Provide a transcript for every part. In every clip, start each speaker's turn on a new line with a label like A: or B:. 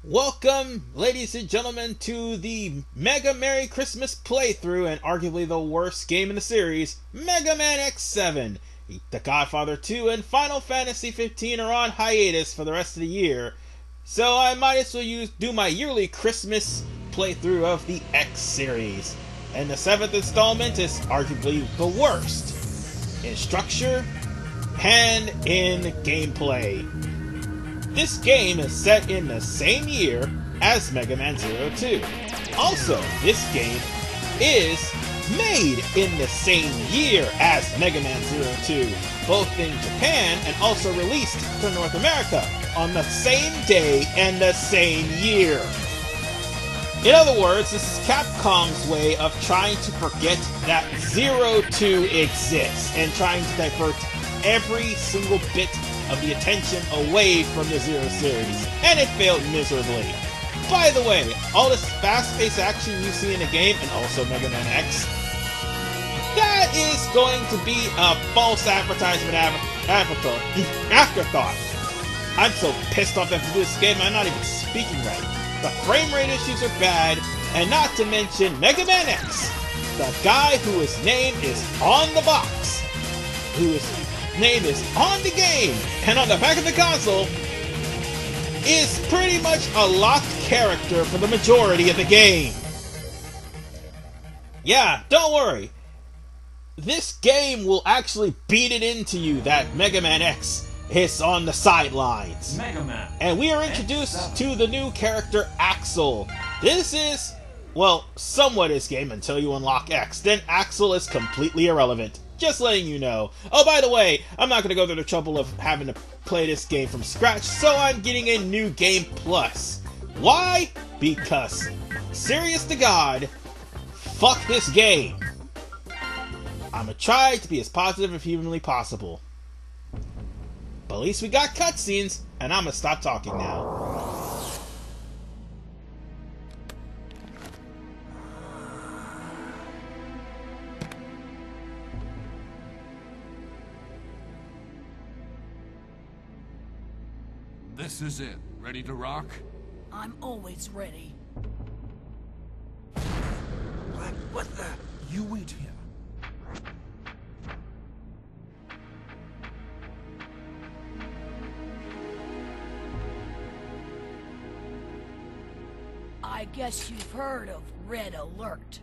A: Welcome, ladies and gentlemen, to the Mega Merry Christmas playthrough and arguably the worst game in the series, Mega Man X7. The Godfather 2 and Final Fantasy 15 are on hiatus for the rest of the year, so I might as well do my yearly Christmas playthrough of the X series. And the 7th installment is arguably the worst in structure and in gameplay. This game is set in the same year as Mega Man Zero 2. Also, this game is made in the same year as Mega Man Zero 2, both in Japan and also released for North America on the same day and the same year. In other words, this is Capcom's way of trying to forget that Zero 2 exists and trying to divert every single bit of the attention away from the Zero series, and it failed miserably. By the way, all this fast-paced action you see in the game, and also Mega Man X, that is going to be a false advertisement afterthought. I'm so pissed off after this game, I'm not even speaking right. The frame rate issues are bad, and not to mention Mega Man X, the guy whose name is on the box, whose name is on the game and on the back of the console, is pretty much a locked character for the majority of the game. Yeah, don't worry. This game will actually beat it into you that Mega Man X is on the sidelines.
B: Mega Man.
A: And we are introduced to the new character Axel. This is, well, somewhat his game until you unlock X. Then Axel is completely irrelevant. Just letting you know. Oh, by the way, I'm not going to go through the trouble of having to play this game from scratch, so I'm getting a new game plus. Why? Because, serious to God, fuck this game. I'm going to try to be as positive as humanly possible. But at least we got cutscenes, and I'm going to stop talking now.
B: This is it. Ready to rock?
C: I'm always ready.
B: What the? You wait here.
C: I guess you've heard of Red Alert.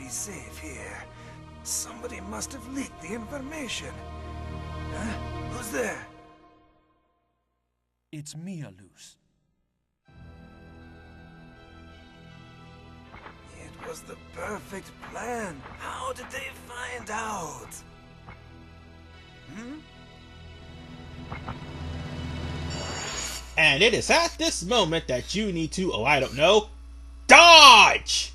D: Safe here. Somebody must have leaked the information. Huh? Who's there?
B: It's Mia Luz.
D: It was the perfect plan. How did they find out?
A: And it is at this moment that you need to, oh I don't know, dodge!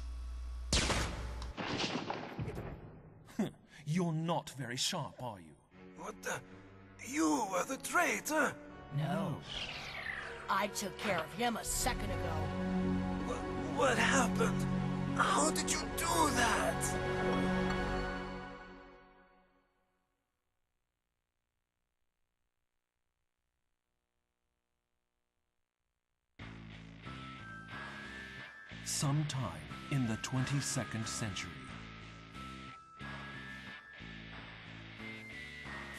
B: You're not very sharp, are you?
D: What the? You were the traitor?
C: No. I took care of him a second ago.
D: What happened? How did you do that?
B: Sometime in the 22nd century.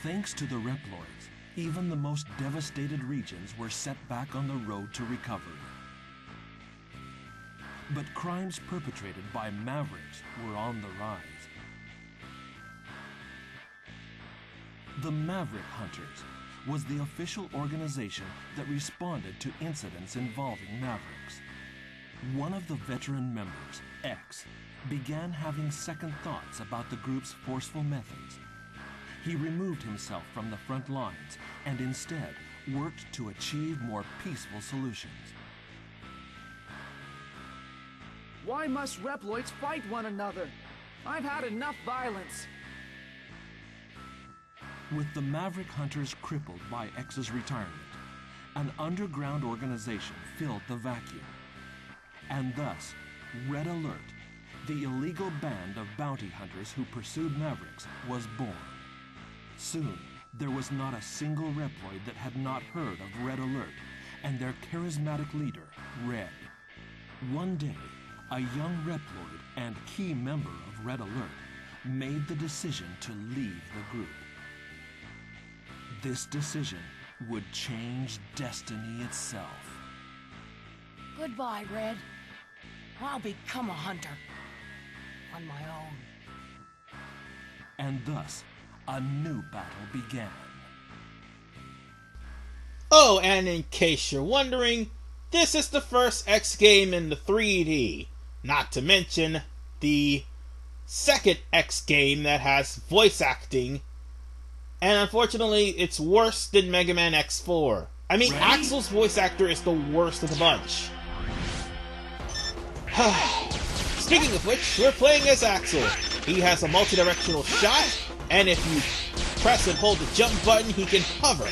B: Thanks to the Reploids, even the most devastated regions were set back on the road to recovery. But crimes perpetrated by Mavericks were on the rise. The Maverick Hunters was the official organization that responded to incidents involving Mavericks. One of the veteran members, X, began having second thoughts about the group's forceful methods. He removed himself from the front lines and instead worked to achieve more peaceful solutions.
E: Why must Reploids fight one another? I've had enough violence.
B: With the Maverick Hunters crippled by X's retirement, an underground organization filled the vacuum. And thus, Red Alert, the illegal band of bounty hunters who pursued Mavericks, was born. Soon, there was not a single Reploid that had not heard of Red Alert and their charismatic leader, Red. One day, a young Reploid and key member of Red Alert made the decision to leave the group. This decision would change destiny itself.
C: Goodbye, Red. I'll become a hunter. On my own.
B: And thus, a new battle began.
A: Oh, and in case you're wondering, this is the first X game in the 3D. Not to mention the second X game that has voice acting. And unfortunately, it's worse than Mega Man X4. I mean,
B: Ready?
A: Axel's voice actor is the worst of the bunch. Speaking of which, we're playing as Axel. He has a multi-directional shot, and if you press and hold the jump button, he can hover.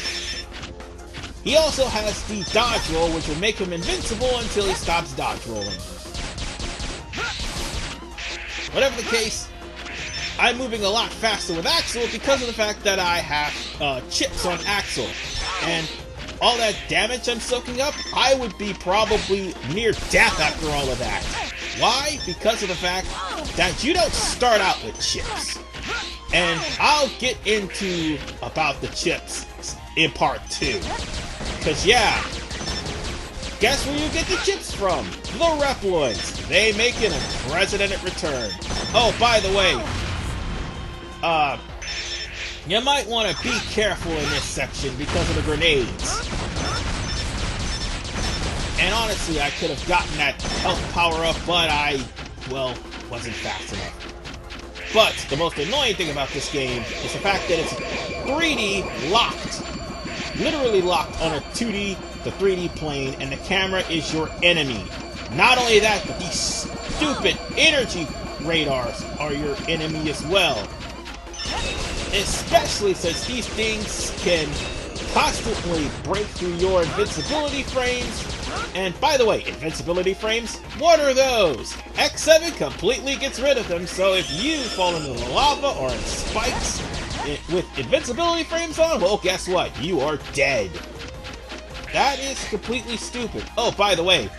A: He also has the dodge roll, which will make him invincible until he stops dodge rolling. Whatever the case, I'm moving a lot faster with Axel because of the fact that I have chips on Axel. And all that damage I'm soaking up, I would be probably near death after all of that. Why? Because of the fact that you don't start out with chips. And I'll get into about the chips in part 2. Because yeah, guess where you get the chips from? The Reploids. They make an unprecedented return. Oh, by the way, you might want to be careful in this section because of the grenades. And honestly, I could have gotten that health power up, but I, well, wasn't fast enough. But the most annoying thing about this game is the fact that it's 3D locked. Literally locked on a 2D to 3D plane, and the camera is your enemy. Not only that, but these stupid energy radars are your enemy as well. Especially since these things can constantly break through your invincibility frames. And by the way, invincibility frames, what are those? X7 completely gets rid of them, so if you fall into the lava or in spikes with invincibility frames on, well, guess what? You are dead. That is completely stupid. Oh, by the way,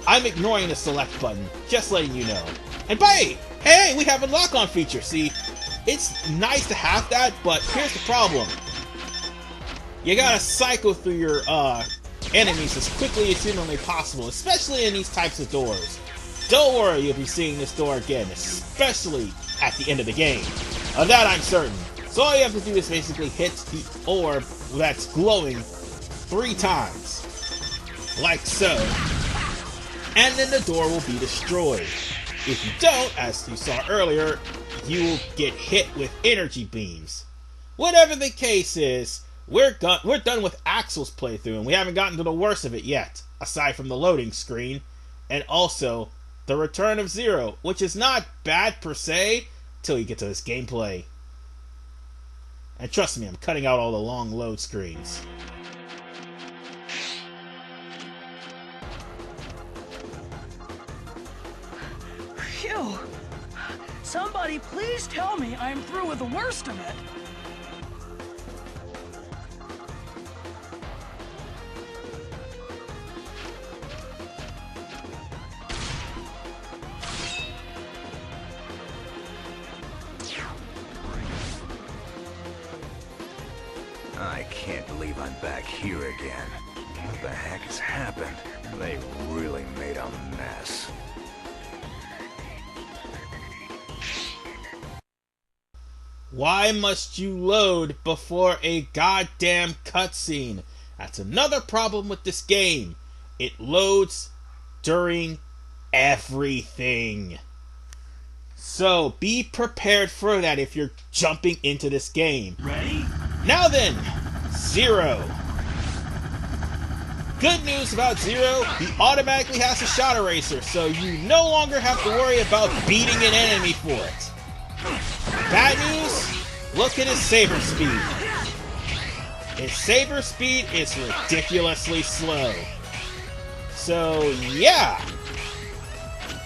A: I'm ignoring the select button, just letting you know. And hey, we have a lock-on feature, see? It's nice to have that, but here's the problem. You gotta cycle through your enemies as quickly as humanly possible, especially in these types of doors. Don't worry, you'll be seeing this door again, especially at the end of the game. Of that I'm certain. So all you have to do is basically hit the orb that's glowing 3 times. Like so. And then the door will be destroyed. If you don't, as you saw earlier, you will get hit with energy beams. Whatever the case is, we're done with Axel's playthrough, and we haven't gotten to the worst of it yet, aside from the loading screen, and also the return of Zero, which is not bad per se, till you get to this gameplay. And trust me, I'm cutting out all the long load screens.
C: Phew! Somebody please tell me I'm through with the worst of it.
D: I can't believe I'm back here again. What the heck has happened? They really made a mess.
A: Why must you load before a goddamn cutscene? That's another problem with this game. It loads during everything. So be prepared for that if you're jumping into this game.
B: Ready?
A: Now then, Zero. Good news about Zero, he automatically has a Shot Eraser, so you no longer have to worry about beating an enemy for it. Bad news, look at his Saber Speed. His Saber Speed is ridiculously slow. So, yeah.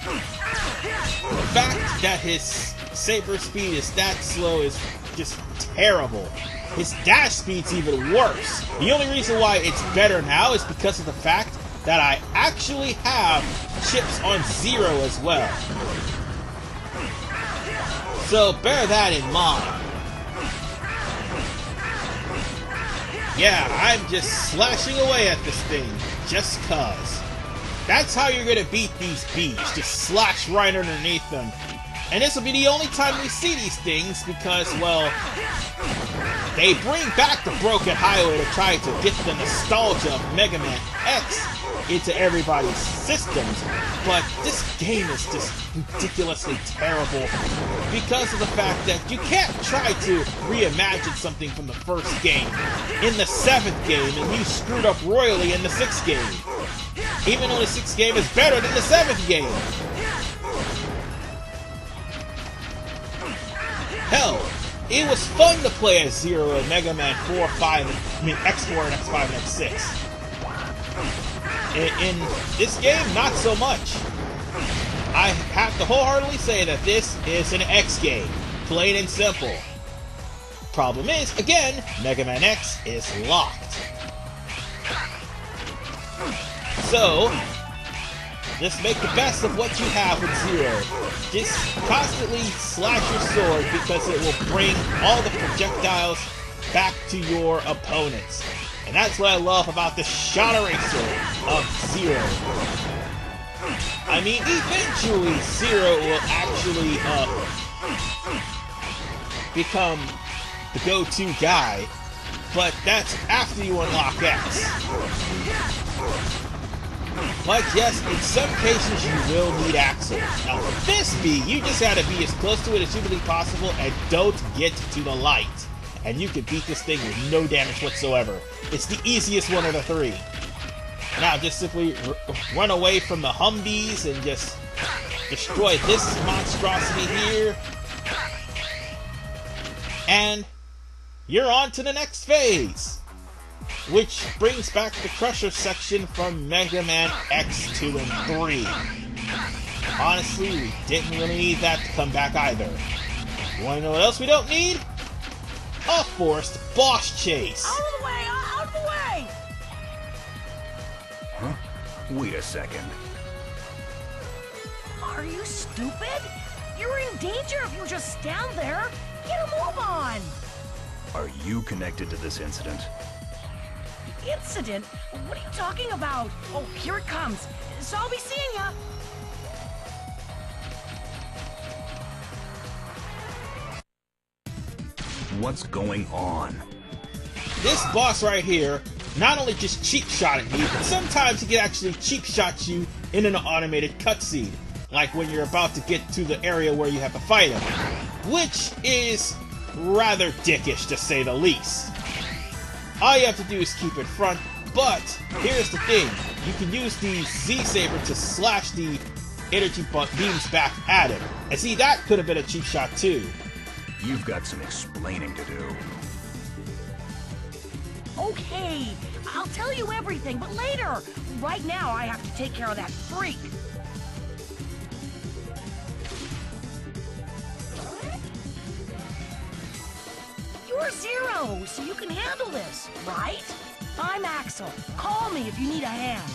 A: The fact that his Saber Speed is that slow is just terrible. His dash speed's even worse. The only reason why it's better now is because of the fact that I actually have chips on Zero as well. So bear that in mind. Yeah, I'm just slashing away at this thing, just cuz. That's how you're gonna beat these bees, just slash right underneath them. And this will be the only time we see these things because, well, they bring back the Broken Highway to try to get the nostalgia of Mega Man X into everybody's systems, but this game is just ridiculously terrible because of the fact that you can't try to reimagine something from the first game in the 7th game and you screwed up royally in the 6th game, even though the 6th game is better than the 7th game. Hell, it was fun to play as Zero in Mega Man 4, 5, X4 and X5 and X6. In this game, not so much. I have to wholeheartedly say that this is an X game, plain and simple. Problem is, again, Mega Man X is locked. So, just make the best of what you have with Zero. Just constantly slash your sword because it will bring all the projectiles back to your opponents. And that's what I love about the Shot Eraser of Zero. I mean, eventually Zero will actually become the go-to guy, but that's after you unlock X. But yes, in some cases you will need Axel. Now for this bee, you just gotta be as close to it as humanly possible and don't get to the light. And you can beat this thing with no damage whatsoever. It's the easiest one of the 3. Now just simply run away from the Humvees and just destroy this monstrosity here. And you're on to the next phase, which brings back the Crusher section from Mega Man X2 and 3. Honestly, we didn't really need that to come back either. You wanna know what else we don't need? A forced boss chase!
C: Out of the way! Out of the way!
D: Huh? Wait a second.
C: Are you stupid? You're in danger if you just stand there. Get a move on!
D: Are you connected to this incident?
C: Incident? What are you talking about? Oh, here it comes. So I'll be seeing ya.
D: What's going on?
A: This boss right here not only just cheap shot at me, but sometimes he can actually cheap shot you in an automated cutscene, like when you're about to get to the area where you have to fight him, which is rather dickish to say the least. All you have to do is keep it front, but here's the thing, you can use the Z-Saber to slash the energy beams back at him. And see, that could have been a cheap shot too.
D: You've got some explaining to do.
C: Okay, I'll tell you everything, but later. Right now, I have to take care of that freak. You're Zero, so you can handle this, right? I'm Axel. Call me if you need a hand.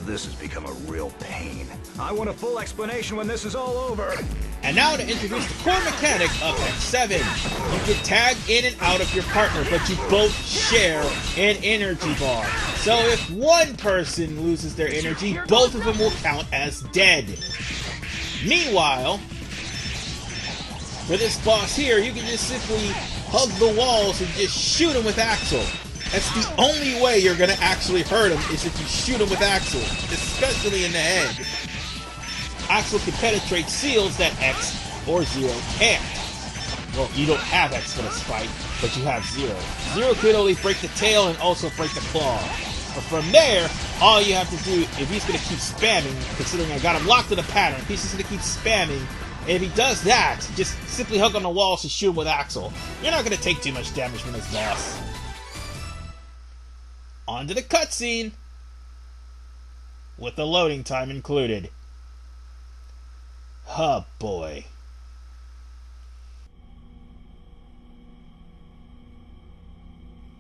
D: This has become a real pain. I want a full explanation when this is all over.
A: And now to introduce the core mechanic of X7. You can tag in and out of your partner, but you both share an energy bar. So if one person loses their energy, both of them will count as dead. Meanwhile, for this boss here, you can just simply hug the walls and just shoot him with Axel. That's the only way you're gonna actually hurt him, is if you shoot him with Axel, especially in the head. Axel can penetrate seals that X or Zero can't. Well, you don't have X for the spike, but you have Zero. Zero could only break the tail and also break the claw. But from there, all you have to do, if he's going to keep spamming, considering I got him locked in a pattern, if he's just going to keep spamming, and if he does that, just simply hug on the walls and shoot him with Axel. You're not going to take too much damage from this boss. On to the cutscene, with the loading time included. Oh boy.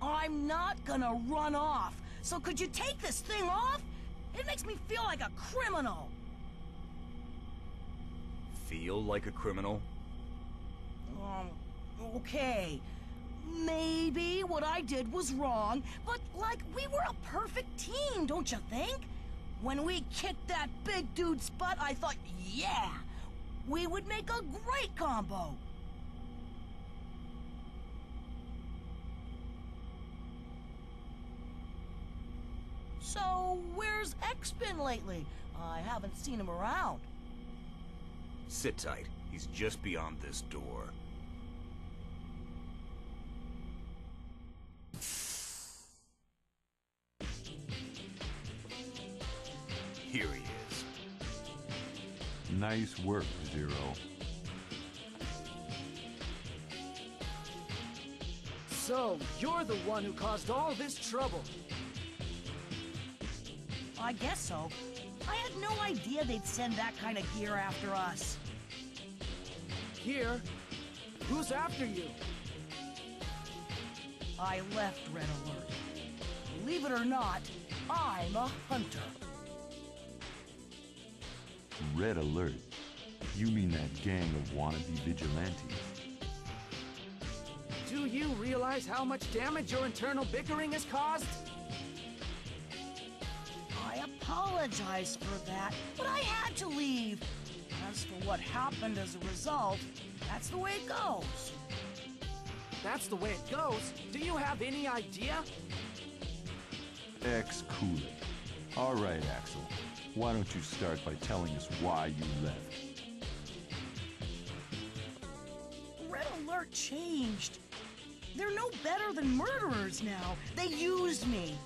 C: I'm not gonna run off. So could you take this thing off? It makes me feel like a criminal.
D: Feel like a criminal?
C: Okay. Maybe what I did was wrong, but like, we were a perfect team, don't you think? When we kicked that big dude's butt, I thought, yeah, we would make a great combo. So, where's X been lately? I haven't seen him around.
D: Sit tight. He's just beyond this door. Here he is.
F: Nice work, Zero.
E: So, you're the one who caused all this trouble.
C: I guess so. I had no idea they'd send that kind of gear after us.
E: Here? Who's after you?
C: I left Red Alert. Believe it or not, I'm a hunter.
F: Red Alert? You mean that gang of wannabe vigilantes?
E: Do you realize how much damage your internal bickering has caused?
C: I apologize for that, but I had to leave. As for what happened as a result, that's the way it goes.
E: That's the way it goes? Do you have any idea?
F: Cool it. All right, Axel. Why don't you start by telling us why you left?
C: Red Alert changed. They're no better than murderers now. They used me.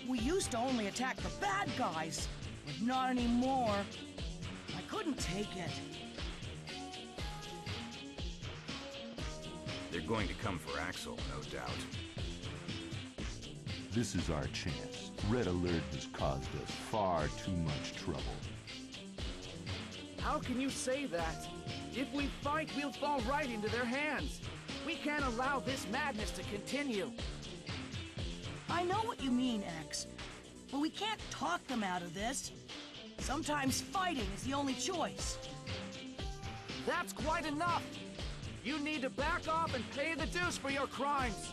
C: We used to only attack the bad guys, but not anymore. I couldn't take it.
D: They're going to come for Axel, no doubt.
F: This is our chance. Red Alert has caused us far too much trouble.
E: How can you say that? If we fight, we'll fall right into their hands. We can't allow this madness to continue.
C: I know what you mean, X. But we can't talk them out of this. Sometimes fighting is the only choice.
E: That's quite enough! You need to back off and pay the dues for your crimes!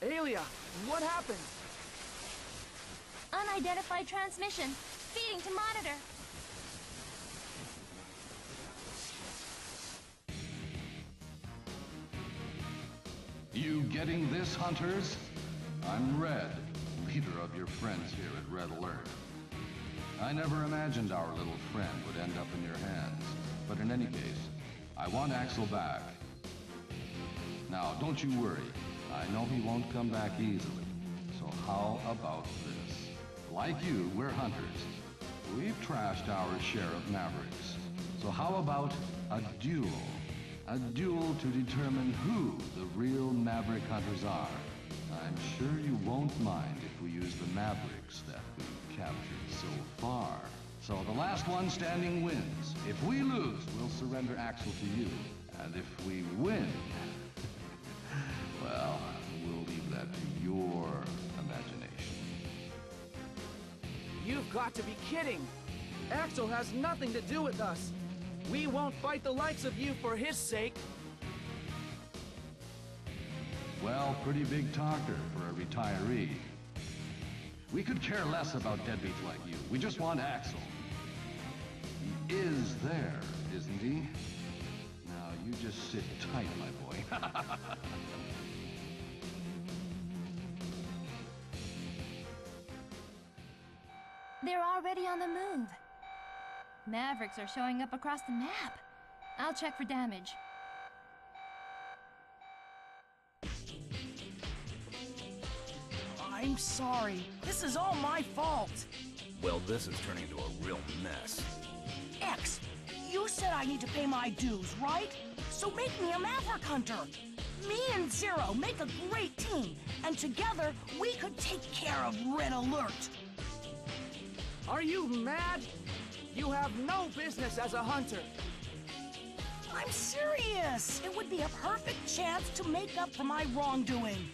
E: Aelia, what happened?
G: Unidentified transmission. Feeding to monitor.
H: You getting this, hunters? I'm Red, leader of your friends here at Red Alert. I never imagined our little friend would end up in your hands. But in any case, I want Axel back. Now, don't you worry. I know he won't come back easily. So how about this? Like you, we're hunters. We've trashed our share of Mavericks. So how about a duel? A duel to determine who the real Maverick hunters are. I'm sure you won't mind if we use the Mavericks that we've captured so far. So the last one standing wins. If we lose, we'll surrender Axel to you. And if we win, well, we'll leave that to your imagination.
E: You've got to be kidding! Axel has nothing to do with us! We won't fight the likes of you for his sake!
H: Well, pretty big talker for a retiree. We could care less about deadbeats like you. We just want Axel. He is there, isn't he? Now, you just sit tight, my boy.
G: They're already on the move. Mavericks are showing up across the map. I'll check for damage.
C: I'm sorry. This is all my fault.
D: Well, this is turning into a real mess.
C: X, you said I need to pay my dues, right? So make me a Maverick Hunter. Me and Zero make a great team, and together we could take care of Red Alert.
E: Are you mad? You have no business as a hunter.
C: I'm serious. It would be a perfect chance to make up for my wrongdoing.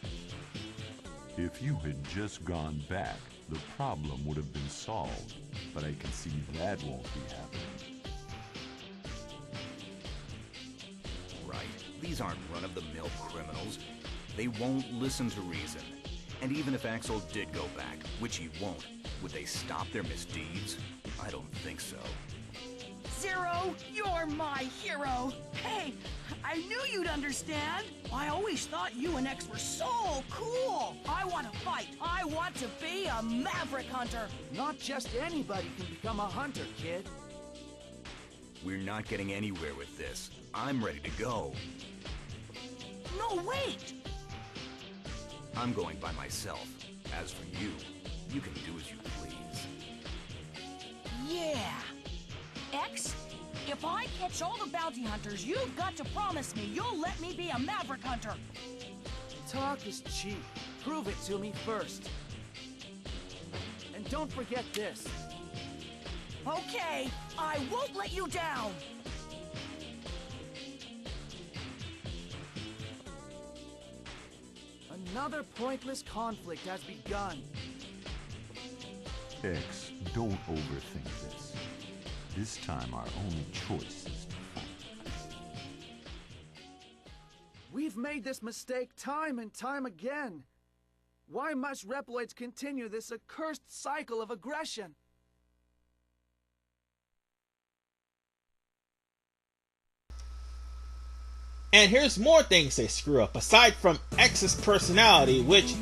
F: If you had just gone back, the problem would have been solved. But I can see that won't be happening.
D: Right. These aren't run-of-the-mill criminals. They won't listen to reason. And even if Axel did go back, which he won't, would they stop their misdeeds? I don't think so.
C: Zero, you're my hero. Hey, I knew you'd understand. I always thought you and X were so cool. I want to fight. I want to be a Maverick Hunter.
E: Not just anybody can become a hunter, kid.
D: We're not getting anywhere with this. I'm ready to go.
C: No, wait.
D: I'm going by myself. As for you, you can do as you please.
C: Yeah. X, if I catch all the bounty hunters, you've got to promise me you'll let me be a Maverick Hunter.
E: Talk is cheap. Prove it to me first. And don't forget this.
C: Okay, I won't let you down.
E: Another pointless conflict has begun.
F: X, don't overthink this. This time our only choice is to fight.
E: We've made this mistake time and time again. Why must Reploids continue this accursed cycle of aggression?
A: And here's more things they screw up, aside from X's personality, which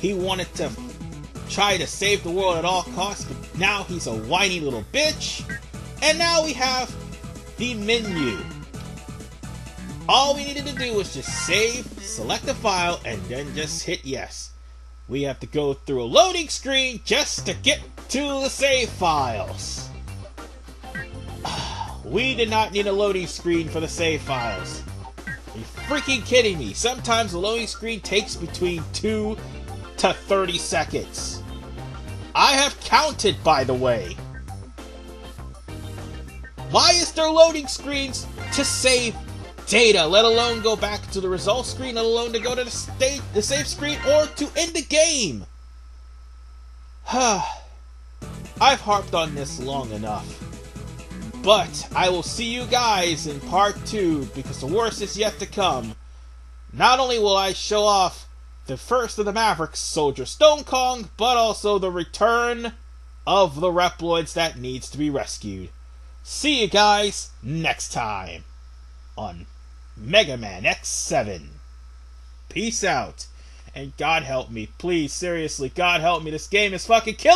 A: he wanted to try to save the world at all costs, but now he's a whiny little bitch. And now we have the menu. All we needed to do was just save, select a file, and then just hit yes. We have to go through a loading screen just to get to the save files. We did not need a loading screen for the save files. Are you freaking kidding me? Sometimes the loading screen takes between 2 to 30 seconds. I have counted, by the way. Why is there loading screens to save data, let alone go back to the results screen, let alone to go to the save screen, or to end the game? I've harped on this long enough. But I will see you guys in part 2, because the worst is yet to come. Not only will I show off the first of the Mavericks, Soldier Stone Kong, but also the return of the Reploids that needs to be rescued. See you guys next time on Mega Man X7. Peace out. And God help me. Please, seriously, God help me. This game is fucking killing me.